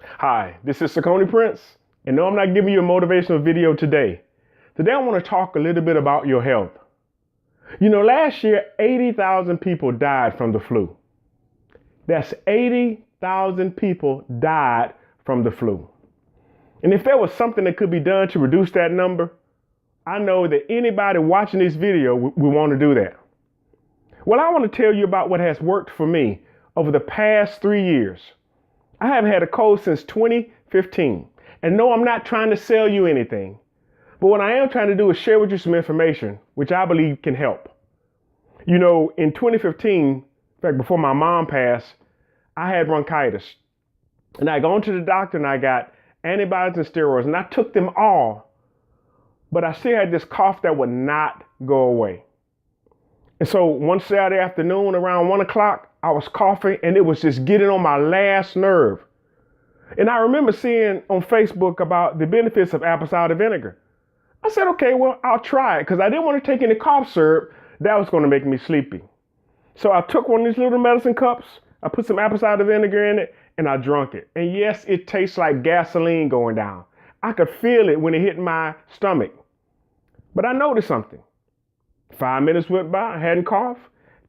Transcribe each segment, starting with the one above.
Hi, this is Saucony Prince, and no, I'm not giving you a motivational video today. Today I want to talk a little bit about your health. Last year, 80,000 people died from the flu. That's 80,000 people died from the flu. And if there was something that could be done to reduce that number, I know that anybody watching this video would want to do that. Well, I want to tell you about what has worked for me over the past 3 years. I haven't had a cold since 2015. And no, I'm not trying to sell you anything. But what I am trying to do is share with you some information which I believe can help. In 2015, in fact, before my mom passed, I had bronchitis. And I gone to the doctor and I got antibiotics and steroids, and I took them all. But I still had this cough that would not go away. And so one Saturday afternoon around 1 o'clock, I was coughing and it was just getting on my last nerve. And I remember seeing on Facebook about the benefits of apple cider vinegar. I said, okay, well, I'll try it because I didn't want to take any cough syrup. That was going to make me sleepy. So I took one of these little medicine cups, I put some apple cider vinegar in it, and I drank it. And yes, it tastes like gasoline going down. I could feel it when it hit my stomach. But I noticed something. 5 minutes went by, I hadn't coughed.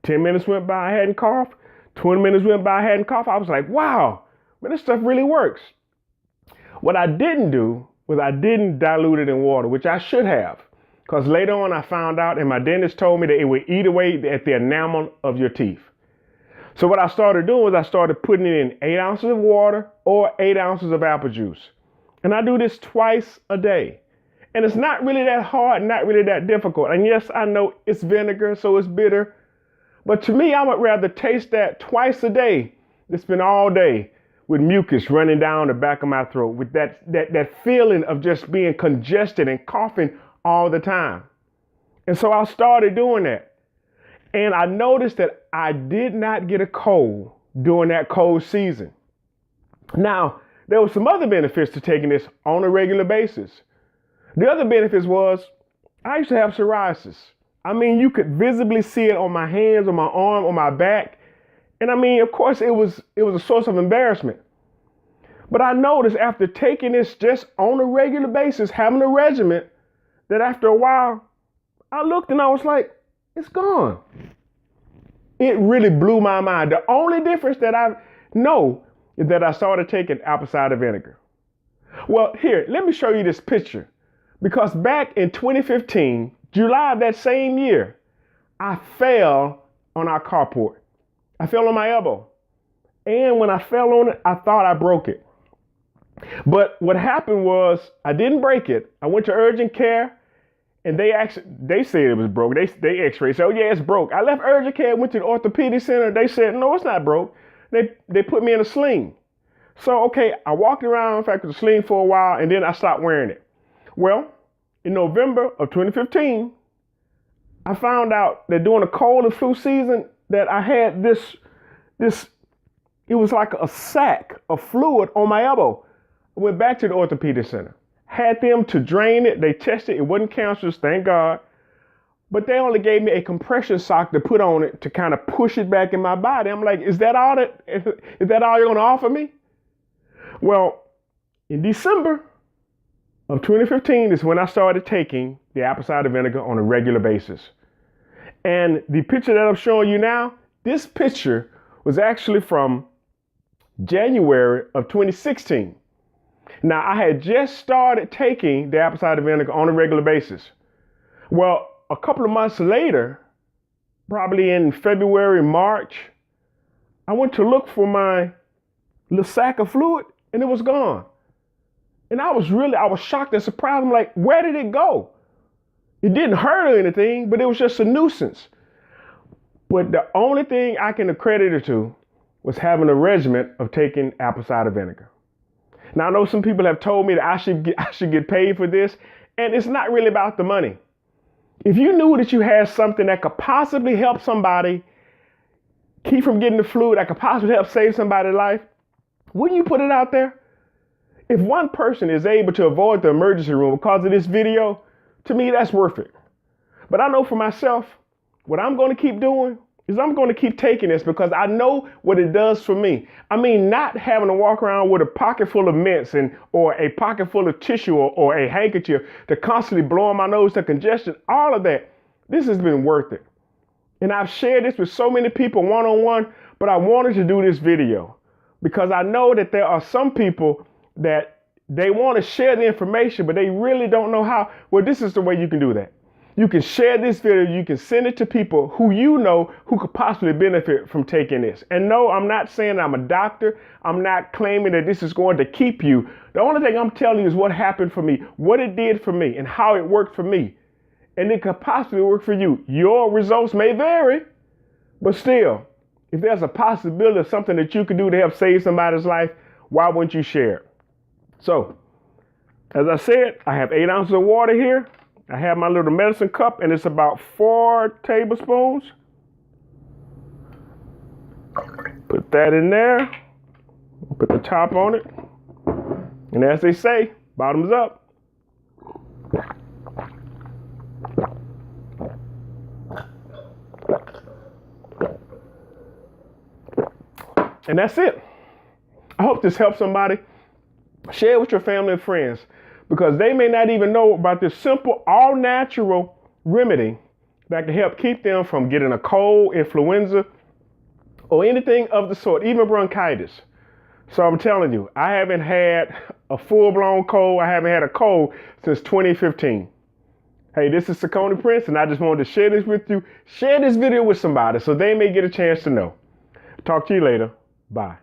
10 minutes went by, I hadn't coughed. 20 minutes went by, I hadn't coughed. I was like, wow, man, this stuff really works. What I didn't do was I didn't dilute it in water, which I should have. Because later on I found out, and my dentist told me that it would eat away at the enamel of your teeth. So what I started doing was I started putting it in 8 ounces of water or 8 ounces of apple juice. And I do this twice a day. And it's not really that hard, not really that difficult. And yes, I know it's vinegar, so it's bitter. But to me, I would rather taste that twice a day than spend all day with mucus running down the back of my throat, with that feeling of just being congested and coughing all the time. And so I started doing that. And I noticed that I did not get a cold during that cold season. Now, there were some other benefits to taking this on a regular basis. The other benefits was I used to have psoriasis. I mean, you could visibly see it on my hands, on my arm, on my back. And I mean, of course, it was a source of embarrassment. But I noticed after taking this just on a regular basis, having a regimen, that after a while, I looked and I was like, it's gone. It really blew my mind. The only difference that I know is that I started taking apple cider vinegar. Well, here, let me show you this picture. Because back in 2015, July of that same year, I fell on our carport. I fell on my elbow. And when I fell on it, I thought I broke it. But what happened was I didn't break it. I went to urgent care and they said it was broke. They x-rayed, said, oh yeah, it's broke. I left urgent care, went to the orthopedic center. They said, no, it's not broke. They put me in a sling. So, okay, I walked around, in fact, with a sling for a while, and then I stopped wearing it. Well, in November of 2015, I found out that during the cold and flu season that I had this, it was like a sack of fluid on my elbow. I went back to the orthopedic center, had them to drain it. They tested, it wasn't cancerous, thank God. But they only gave me a compression sock to put on it to kind of push it back in my body. I'm like, is that all you're going to offer me? Well, in December of 2015 is when I started taking the apple cider vinegar on a regular basis. And the picture that I'm showing you now, this picture was actually from January of 2016. Now, I had just started taking the apple cider vinegar on a regular basis. Well, a couple of months later, probably in February, March, I went to look for my little sack of fluid and it was gone. And I was shocked and surprised. I'm like, where did it go? It didn't hurt or anything, but it was just a nuisance. But the only thing I can accredit it to was having a regimen of taking apple cider vinegar. Now, I know some people have told me that I should get paid for this, and it's not really about the money. If you knew that you had something that could possibly help somebody keep from getting the flu, that could possibly help save somebody's life, wouldn't you put it out there? If one person is able to avoid the emergency room because of this video, to me, that's worth it. But I know for myself, what I'm going to keep doing is I'm going to keep taking this because I know what it does for me. I mean, not having to walk around with a pocket full of mints or a pocket full of tissue or a handkerchief to constantly blowing my nose to congestion, all of that, this has been worth it. And I've shared this with so many people one-on-one, but I wanted to do this video because I know that there are some people that they want to share the information, but they really don't know how. Well, this is the way you can do that. You can share this video. You can send it to people who you know who could possibly benefit from taking this. And no, I'm not saying I'm a doctor. I'm not claiming that this is going to keep you. The only thing I'm telling you is what happened for me, what it did for me, and how it worked for me. And it could possibly work for you. Your results may vary, but still, if there's a possibility of something that you could do to help save somebody's life, why wouldn't you share it? So, as I said, I have 8 ounces of water here. I have my little medicine cup, and it's about 4 tablespoons. Put that in there. Put the top on it. And as they say, bottoms up. And that's it. I hope this helps somebody. Share it with your family and friends because they may not even know about this simple, all-natural remedy that can help keep them from getting a cold, influenza, or anything of the sort, even bronchitis. So I'm telling you, I haven't had a full-blown cold. I haven't had a cold since 2015. Hey, this is Saucony Prince, and I just wanted to share this with you. Share this video with somebody so they may get a chance to know. Talk to you later. Bye.